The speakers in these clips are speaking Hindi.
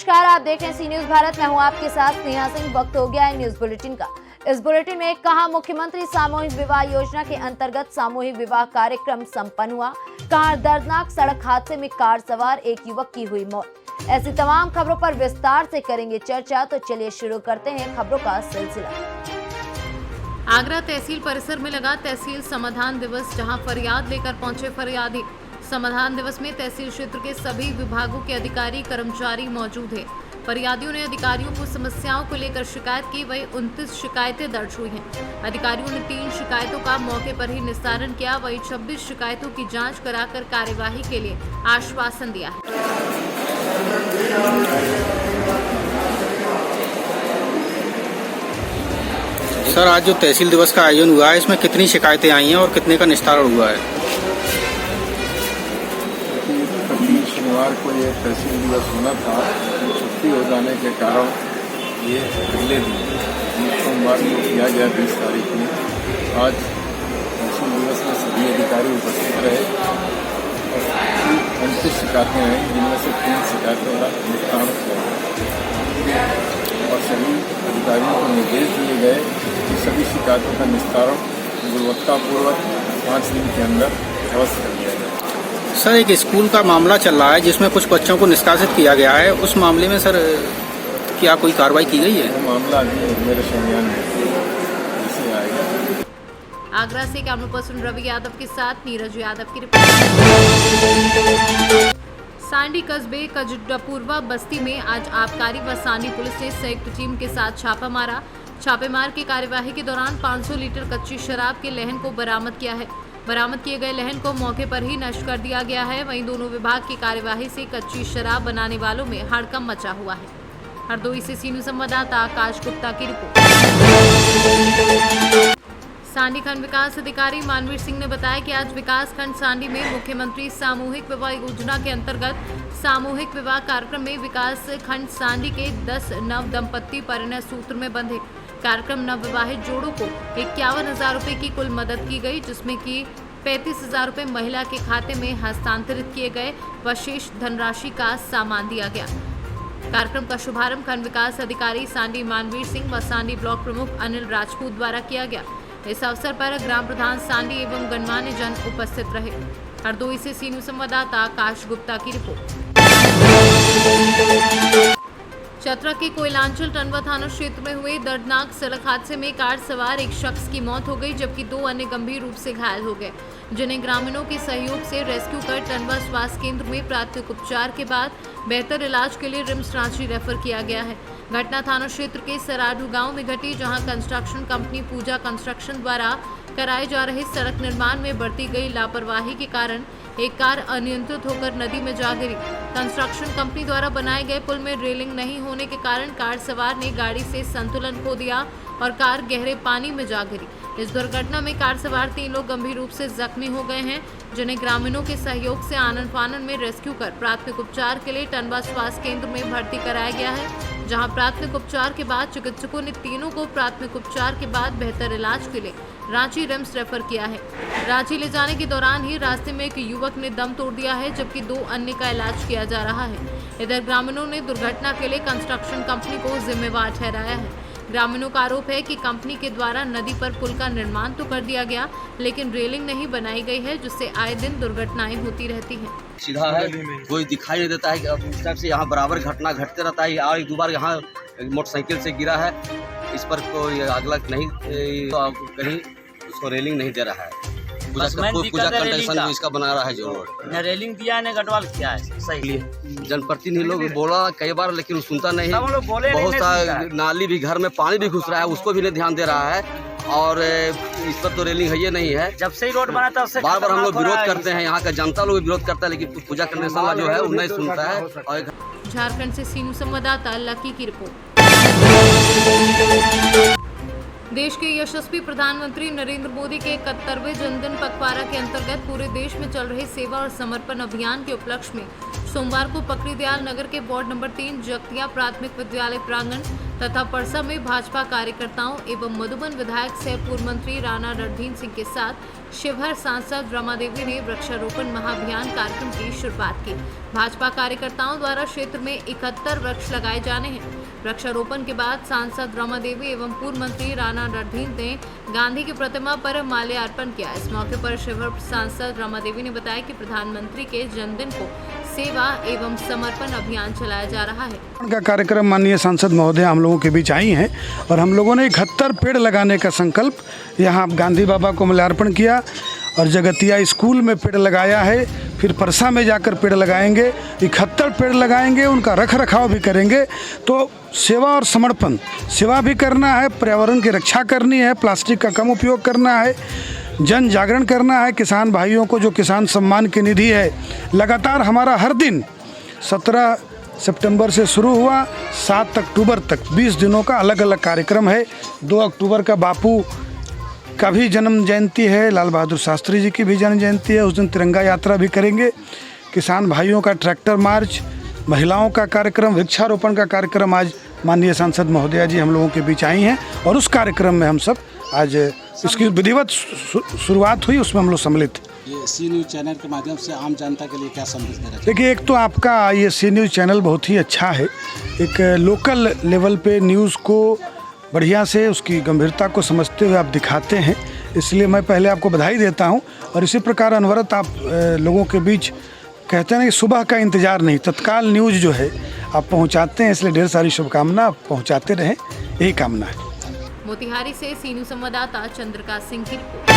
नमस्कार, आप देख रहे हैं सी न्यूज भारत। मैं हूं आपके साथ नेहा सिंह। वक्त हो गया है न्यूज बुलेटिन का। इस बुलेटिन में कहां मुख्यमंत्री सामूहिक विवाह योजना के अंतर्गत सामूहिक विवाह कार्यक्रम संपन्न हुआ, कहां दर्दनाक सड़क हादसे में कार सवार एक युवक की हुई मौत। ऐसी तमाम खबरों पर विस्तार से करेंगे चर्चा। तो चलिए शुरू करते हैं खबरों का सिलसिला। आगरा तहसील परिसर में लगा तहसील समाधान दिवस, जहां फरियाद लेकर पहुंचे फरियादी। समाधान दिवस में तहसील क्षेत्र के सभी विभागों के अधिकारी कर्मचारी मौजूद हैं। फरियादियों ने अधिकारियों को समस्याओं को लेकर शिकायत की। वही 29 शिकायतें दर्ज हुई हैं। अधिकारियों ने 3 शिकायतों का मौके पर ही निस्तारण किया। वही 26 शिकायतों की जांच कराकर कार्यवाही के लिए आश्वासन दिया है। सर, आज जो तहसील दिवस का आयोजन हुआ है, इसमें कितनी शिकायतें आई हैं और कितने का निस्तारण हुआ है? शनिवार को ये तहसील दिवस होना था, छुट्टी हो जाने के कारण ये अगले दिन सोमवार को किया गया 20 तारीख में। आज तहसील दिवस में सभी अधिकारी उपस्थित रहे और 29 शिकायतें हैं, जिनमें से 3 शिकायतों का निस्तारण किया और सभी अधिकारियों को निर्देश दिए गए कि सभी शिकायतों का निस्तारण गुणवत्तापूर्वक 5 दिन के अंदर अवश्य कर दिया जाए। सर, एक स्कूल का मामला चल रहा है जिसमें कुछ बच्चों को निष्कासित किया गया है। उस मामले में सर क्या कोई कार्रवाई की गई है? वो मामला अभी मेरे संज्ञान में इसे आएगा। आगरा से कैमरा पर्सन रवि यादव के साथ नीरज यादव की रिपोर्ट। सांडी कस्बे कजडपुरवा बस्ती में आज आबकारी व सांडी पुलिस ने संयुक्त टीम के साथ छापा मारा। छापेमार की कार्यवाही के दौरान 500 लीटर कच्ची शराब के लहन को बरामद किया है। बरामद किए गए लहन को मौके पर ही नष्ट कर दिया गया है। वहीं दोनों विभाग की कार्यवाही से कच्ची शराब बनाने वालों में हड़कंप मचा हुआ है। हरदोई से सी न्यूज संवाददाता आकाश गुप्ता की रिपोर्ट। सांडी खंड विकास अधिकारी मानवीर सिंह ने बताया कि आज विकास खंड सांडी में मुख्यमंत्री सामूहिक विवाह योजना के अंतर्गत सामूहिक विवाह कार्यक्रम में विकास खंड सांडी के 10 नव दंपत्ति परिणय सूत्र में बंधे। कार्यक्रम नवविवाहित जोड़ों को 51,000 रुपए की कुल मदद की गई, जिसमें कि 35,000 रुपए महिला के खाते में हस्तांतरित किए गए व शेष धनराशि का सामान दिया गया। कार्यक्रम का शुभारंभ खंड विकास अधिकारी सांडी मानवीर सिंह व सांडी ब्लॉक प्रमुख अनिल राजपूत द्वारा किया गया। इस अवसर पर ग्राम प्रधान सांडी एवं गणमान्य जन उपस्थित रहे। हरदोई से सी न्यूज संवाददाता आकाश गुप्ता की रिपोर्ट। चतरा के कोयलांचल टंडवा थाना क्षेत्र में हुए दर्दनाक सड़क हादसे में कार सवार एक शख्स की मौत हो गई, जबकि 2 अन्य गंभीर रूप से घायल हो गए, जिन्हें ग्रामीणों के सहयोग से रेस्क्यू कर टंडवा स्वास्थ्य केंद्र में प्राथमिक उपचार के बाद बेहतर इलाज के लिए रिम्स रांची रेफर किया गया है। घटना थाना क्षेत्र के सराडू गांव में घटी, जहां कंस्ट्रक्शन कंपनी पूजा कंस्ट्रक्शन द्वारा कराए जा रहे सड़क निर्माण में बरती गई लापरवाही के कारण एक कार अनियंत्रित होकर नदी में जा गिरी। कंस्ट्रक्शन कंपनी द्वारा बनाए गए पुल में रेलिंग नहीं होने के कारण कार सवार ने गाड़ी से संतुलन खो दिया और कार गहरे पानी में जा गिरी। इस दुर्घटना में कार सवार 3 लोग गंभीर रूप से जख्मी हो गए हैं, जिन्हें ग्रामीणों के सहयोग से आनन फानन में रेस्क्यू कर प्राथमिक उपचार के लिए टंडवा स्वास्थ्य केंद्र में भर्ती कराया गया है, जहां प्राथमिक उपचार के बाद चिकित्सकों ने तीनों को प्राथमिक उपचार के बाद बेहतर इलाज के लिए रांची रिम्स रेफर किया है। रांची ले जाने के दौरान ही रास्ते में एक युवक ने दम तोड़ दिया है, जबकि 2 अन्य का इलाज किया जा रहा है। इधर ग्रामीणों ने दुर्घटना के लिए कंस्ट्रक्शन कंपनी को जिम्मेवार ठहराया है। ग्रामीणों का आरोप है कि कंपनी के द्वारा नदी पर पुल का निर्माण तो कर दिया गया, लेकिन रेलिंग नहीं बनाई गई है, जिससे आए दिन दुर्घटनाएं होती रहती हैं। सीधा है, कोई दिखाई नहीं देता है कि अब इस टाइप से यहाँ बराबर घटना घटते रहता है। और 2 बार यहाँ मोटरसाइकिल से गिरा है, इस पर कोई अगला नहीं कहीं उसको रेलिंग नहीं दे रहा है। पूजा कंटेंशन जो इसका बना रहा है, जो रोड न रेलिंग दिया है न गटवाल किया है। सही जनप्रतिनिधि लोग बोला कई बार, लेकिन वो सुनता नहीं। बहुत सा नाली भी, घर में पानी भी घुस रहा है, उसको भी नहीं ध्यान दे रहा है। और इस पर तो रेलिंग है ये नहीं है। जब से ही रोड बना था उससे बार हम लोग विरोध करते हैं, यहाँ का जनता लोग विरोध करता है, लेकिन पूजा कंटेंशन वाला जो है वो नहीं सुनता है। और झारखंड से सी न्यूज संवाददाता लकी की रिपोर्ट। देश के यशस्वी प्रधानमंत्री नरेंद्र मोदी के 71वें जन्मदिन पखवाड़ा के अंतर्गत पूरे देश में चल रहे सेवा और समर्पण अभियान के उपलक्ष्य में सोमवार को पकड़ीदयाल नगर के वार्ड नंबर 3 जगतिया प्राथमिक विद्यालय प्रांगण तथा परसा में भाजपा कार्यकर्ताओं एवं मधुबन विधायक सह पूर्व मंत्री राणा रणधीर सिंह के साथ शिवहर सांसद रमा देवी ने वृक्षारोपण महाअभियान कार्यक्रम की शुरुआत की। भाजपा कार्यकर्ताओं द्वारा क्षेत्र में 71 वृक्ष लगाए जाने हैं। वृक्षारोपण के बाद सांसद रमा देवी एवं पूर्व मंत्री राणा रणधीर ने गांधी की प्रतिमा पर माल्यार्पण किया। इस मौके पर शिवहर सांसद रमा देवी ने बताया कि प्रधानमंत्री के जन्मदिन को सेवा एवं समर्पण अभियान चलाया जा रहा है। का कार्यक्रम माननीय सांसद महोदय हम लोगों के बीच आई हैं और हम लोगों ने 71 पेड़ लगाने का संकल्प यहाँ गांधी बाबा को माल्यार्पण किया और जगतिया स्कूल में पेड़ लगाया है। फिर परसा में जाकर पेड़ लगाएंगे, 71 पेड़ लगाएंगे, उनका रख रखाव भी करेंगे। तो सेवा और समर्पण, सेवा भी करना है, पर्यावरण की रक्षा करनी है, प्लास्टिक का कम उपयोग करना है, जन जागरण करना है। किसान भाइयों को जो किसान सम्मान की निधि है, लगातार हमारा हर दिन 17 सितंबर से शुरू हुआ 7 अक्टूबर तक 20 दिनों का अलग अलग कार्यक्रम है। 2 अक्टूबर का बापू का भी जन्म जयंती है, लाल बहादुर शास्त्री जी की भी जन्म जयंती है। उस दिन तिरंगा यात्रा भी करेंगे। किसान भाइयों का ट्रैक्टर मार्च, महिलाओं का कार्यक्रम, वृक्षारोपण का कार्यक्रम आज माननीय सांसद महोदया जी हम लोगों के बीच आई हैं और उस कार्यक्रम में हम सब आज इसकी विधिवत शुरुआत हुई, उसमें हम लोग सम्मिलित। ये सी न्यूज़ चैनल के माध्यम से आम जनता के लिए क्या संदेश दे रहे हैं? देखिए, एक तो आपका ये सी न्यूज़ चैनल बहुत ही अच्छा है। एक लोकल लेवल पे न्यूज़ को बढ़िया से उसकी गंभीरता को समझते हुए आप दिखाते हैं, इसलिए मैं पहले आपको बधाई देता हूं। और इसी प्रकार अनवरत आप लोगों के बीच कहते हैं कि सुबह का इंतज़ार नहीं, तत्काल न्यूज़ जो है आप पहुंचाते हैं, इसलिए ढेर सारी शुभकामना आप पहुंचाते रहें, यही कामना है। मोतिहारी से सी न्यूज़ संवाददाता चंद्रकांत सिंह की रिपोर्ट।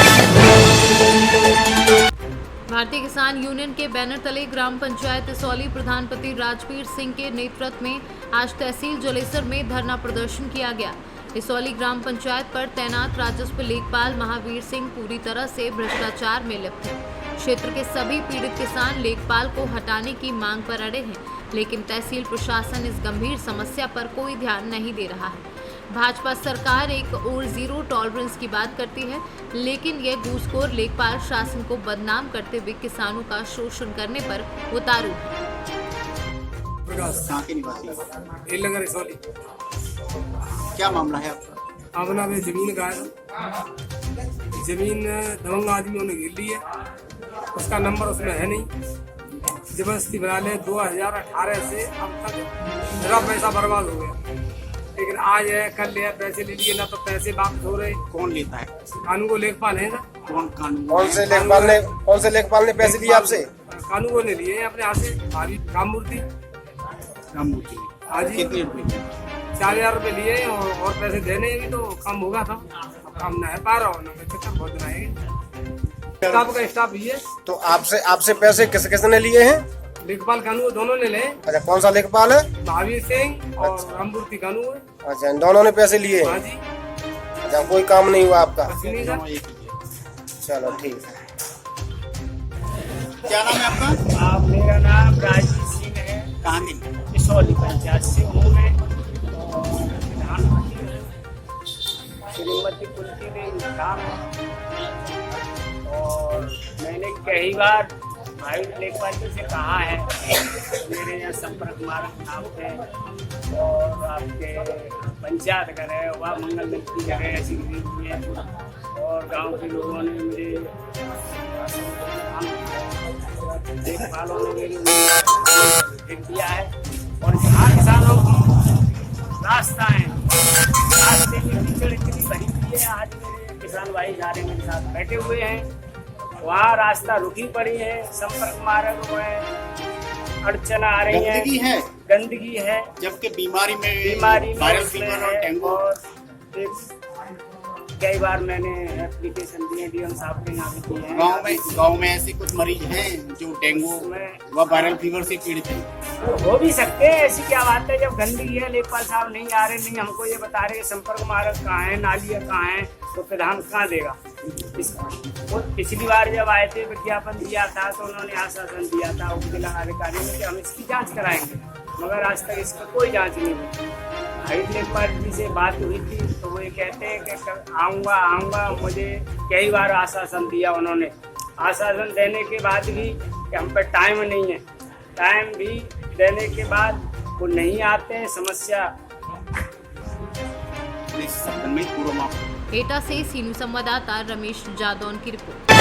भारतीय किसान यूनियन के बैनर तले ग्राम पंचायत इसौली प्रधानपति राजवीर सिंह के नेतृत्व में आज तहसील जलेसर में धरना प्रदर्शन किया गया। इसौली ग्राम पंचायत पर तैनात राजस्व लेखपाल महावीर सिंह पूरी तरह से भ्रष्टाचार में लिप्त हैं। क्षेत्र के सभी पीड़ित किसान लेखपाल को हटाने की मांग पर अड़े हैं, लेकिन तहसील प्रशासन इस गंभीर समस्या पर कोई ध्यान नहीं दे रहा है। भाजपा सरकार एक और जीरो टॉलरेंस की बात करती है, लेकिन यह घूसखोर लेखपाल शासन को बदनाम करते हुए किसानों का शोषण करने पर उतारू है। क्या मामला है आपका? अपना में जमीन का है, जमीन दबंग आदमियों ने घेर ली है, उसका नंबर उसमें है नहीं, जबरदस्ती बना ले। 2018 से अब तक मेरा पैसा बर्बाद हो गया, लेकिन आज है कल है, पैसे ले लिए ना तो पैसे वापस हो रहे। कौन लेता है? कानून को लेखपाल है ना। कौन से लेखपाल ने पैसे दिए आपसे? कानून को ने लिए अपने हाथ से। राममूर्ति आज कितने रुपए? 4000 रुपए लिए और पैसे देने भी तो कम होगा था, काम न है पा रहा हूँ ना, बहुत स्टाफ का स्टाफ ही है। तो आपसे पैसे किसने लिए हैं? लेखपाल कानून दोनों ने ले। अच्छा, कौन सा लेखपाल है? महावीर सिंह और राममूर्ति कानून। अच्छा, इन दोनों ने पैसे लिए? हाँ जी। अच्छा, कोई काम नहीं हुआ आपका? चलो ठीक है। क्या नाम है आपका? आप मेरा नाम राजीव सिंह है। कहाँ के? इसौली पंचायत से हूँ मैं। प्रधानमंत्री श्रीमती कुलती ने काम है और मैंने कई बार भाई लेखपाल से कहा है, मेरे यहाँ संपर्क मार्ग नाम है और आपके पंचायत घर है, वह मंगल मिल की जगह ऐसी हुई है और गांव के लोगों ने मेरे देखभालों ने मेरी देख दिया है। और जहाँ किसानों की रास्ता है, रास्ते में कीचड़ इतनी भरी हुई है, आज मेरे किसान भाई जा रहे मेरे साथ बैठे हुए हैं, वहाँ रास्ता रुकी पड़ी है, संपर्क मार्ग में अड़चन आ रही है, गंदगी है, जबकि बीमारी में वायरल फीवर और डेंगू। और कई बार मैंने एप्लीकेशन दिए डीएम साहब के यहाँ भी दिए हैं। गांव में ऐसे कुछ मरीज हैं जो डेंगू व वायरल फीवर से पीड़ित हैं। हो भी सकते हैं, ऐसी क्या बात है। जब गंदगी है, लेखपाल साहब नहीं आ रहे, नहीं हमको ये बता रहे संपर्क मार्ग कहाँ है, नालियाँ कहाँ है, तो प्रधान कहाँ देगा। पिछली बार जब आए थे विज्ञापन दिया था तो उन्होंने आश्वासन दिया था उपजिला अधिकारी ने कि हम इसकी जाँच कराएंगे, मगर आज तक इसका कोई जाँच नहीं हुई। हाइट लेखपाल जी से बात हुई थी तो वो एक कहते हैं कि आऊँगा आऊँगा, मुझे कई बार आश्वासन दिया उन्होंने। आश्वासन देने के बाद भी कि हम पे टाइम नहीं है, टाइम भी देने के बाद वो नहीं आते हैं। समस्या एटा से सीनू संवाददाता रमेश जादौन की रिपोर्ट।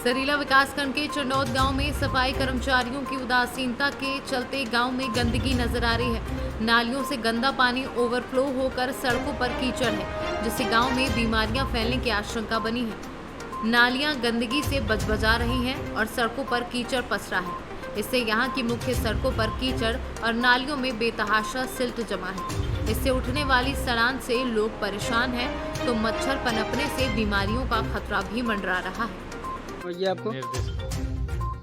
सरीला विकासखंड के चंडौद गांव में सफाई कर्मचारियों की उदासीनता के चलते गांव में गंदगी नजर आ रही है। नालियों से गंदा पानी ओवरफ्लो होकर सड़कों पर कीचड़ है, जिससे गांव में बीमारियां फैलने की आशंका बनी है। नालियां गंदगी से बजबजा रही हैं और सड़कों पर कीचड़ पसरा है। इससे यहां की मुख्य सड़कों पर कीचड़ और नालियों में बेतहाशा सिल्ट जमा है। इससे उठने वाली सड़ान से लोग परेशान हैं, तो मच्छर पनपने से बीमारियों का खतरा भी मंडरा रहा है। ये आपको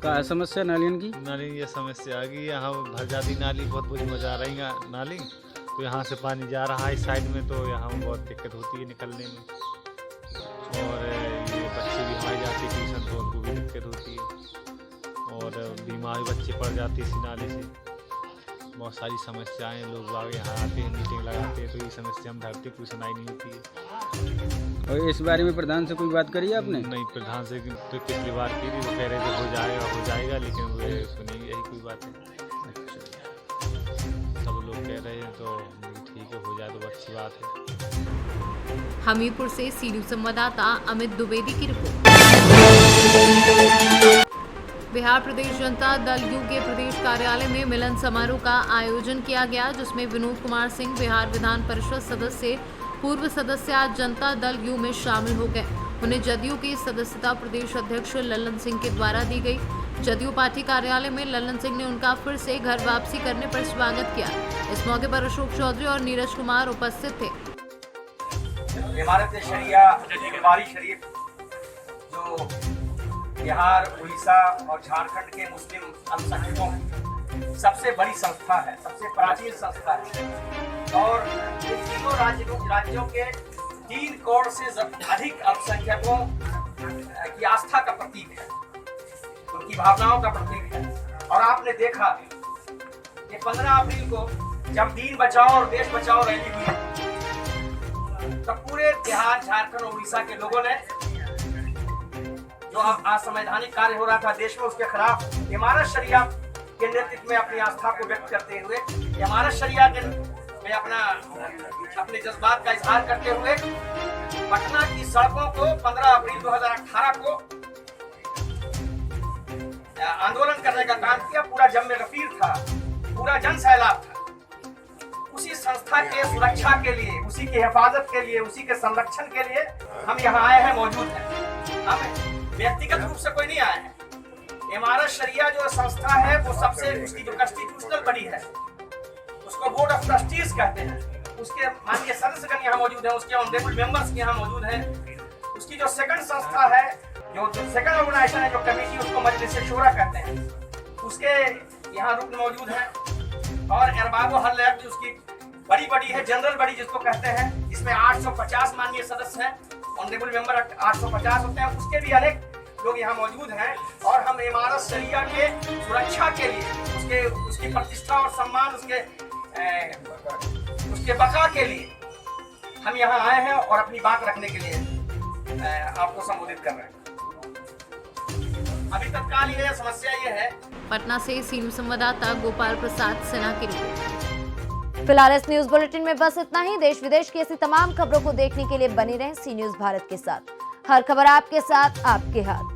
का समस्या नालियों की? नाली ये समस्या आ गई, यहाँ भर जाती नाली, बहुत बुरी मजा आ रही है नाली, तो यहाँ से पानी जा रहा है इस साइड में, तो यहाँ बहुत दिक्कत होती है निकलने में। और ये बच्चे भी हमारे जाते ट्यूशन, तो उनको भी दिक्कत होती है और बीमार बच्चे पड़ जाते इसी नाले से। बहुत सारी समस्याएं, लोग आगे यहाँ आते हैं, मीटिंग लगाते हैं, तो ये समस्या हम धरती कोई सुनाई नहीं होती है। और इस बारे में प्रधान से कोई बात करी आपने? नहीं, प्रधान से तो पिछली बार की थी, वो कह रहे थे हो जाएगा, लेकिन वो सुनेंगे, यही कोई बात है। सब लोग कह रहे हैं तो ठीक है, हो जाए तो अच्छी बात है। हमीरपुर से सीनू संवाददाता अमित द्विवेदी की report. Bihar Pradesh Janata Dal you के प्रदेश कार्यालय में मिलन समारोह का आयोजन किया गया, जिसमें विनोद कुमार सिंह बिहार विधान परिषद सदस्य, पूर्व सदस्य आज जनता दल यू में शामिल हो गए। उन्हें जदयू की सदस्यता प्रदेश अध्यक्ष ललन सिंह के द्वारा दी गई। जदयू पार्टी कार्यालय में ललन सिंह ने उनका फिर से घर वापसी करने पर स्वागत किया। इस मौके पर अशोक चौधरी और नीरज कुमार उपस्थित थे। इमारत शरिया बारी शरीफ जो बिहार, उड़ीसा और झारखंड के मुस्लिम अल्पसंख्यकों की सबसे बड़ी संस्था है, सबसे प्राचीन संस्था है और इन तीनों राज्यों के 3 करोड़ से अधिक अल्पसंख्यकों की आस्था का प्रतीक है, उनकी भावनाओं का प्रतीक है। और आपने देखा कि 15 अप्रैल को जब दीन बचाओ और देश बचाओ रैली हुई, तब पूरे बिहार, झारखंड और उड़ीसा के लोगों ने जो असंवैधानिक कार्य हो रहा था देश में, उसके खिलाफ इमारत शरिया के नेतृत्व में अपनी आस्था को व्यक्त करते हुए, इमारत शरिया में अपने जज्बात का इजहार करते हुए पटना की सड़कों को 15 अप्रैल 2018 को आंदोलन करने का काम किया। पूरा जम्मे गफीर था, पूरा जन सैलाब था। उसी संस्था के सुरक्षा के लिए, उसी की हिफाजत के लिए, उसी के संरक्षण के लिए हम यहाँ आए हैं, मौजूद हैं। हम व्यक्तिगत रूप से कोई नहीं आए हैं। इमारत शरिया जो संस्था है वो सबसे, उसकी जो कॉन्स्टिट्यूशनल बॉडी है उसको बोर्ड ऑफ ट्रस्टीज कहते हैं, उसके माननीय सदस्यगण यहाँ मौजूद हैं, उसके ऑनरेबल मेंबर्स यहाँ मौजूद हैं। उसकी जो सेकंड संस्था है, जो सेकंड ऑर्गेनाइजेशन है, जो कमेटी, उसको मजलिस शूरा कहते हैं, उसके यहाँ रुकन मौजूद हैं। और अरबाब हल जो उसकी बड़ी बड़ी है, जनरल बड़ी जिसको कहते हैं, इसमें 850 माननीय सदस्य हैं, ऑनरेबल मेंबर 850 होते हैं, उसके भी अनेक लोग यहाँ मौजूद हैं। और हम इमारत शरिया के सुरक्षा के लिए, उसकी प्रतिष्ठा और सम्मान, उसके बका के लिए हम यहाँ आए हैं और अपनी बात रखने के लिए आपको संबोधित कर रहे हैं। अभी तत्काल ये समस्या ये है। पटना से सीनू संवाददाता गोपाल प्रसाद सिन्हा की रिपोर्ट। फिलहाल इस न्यूज बुलेटिन में बस इतना ही। देश विदेश की ऐसी तमाम खबरों को देखने के लिए बने रहें सी न्यूज भारत के साथ। हर खबर आपके साथ, आपके हाथ।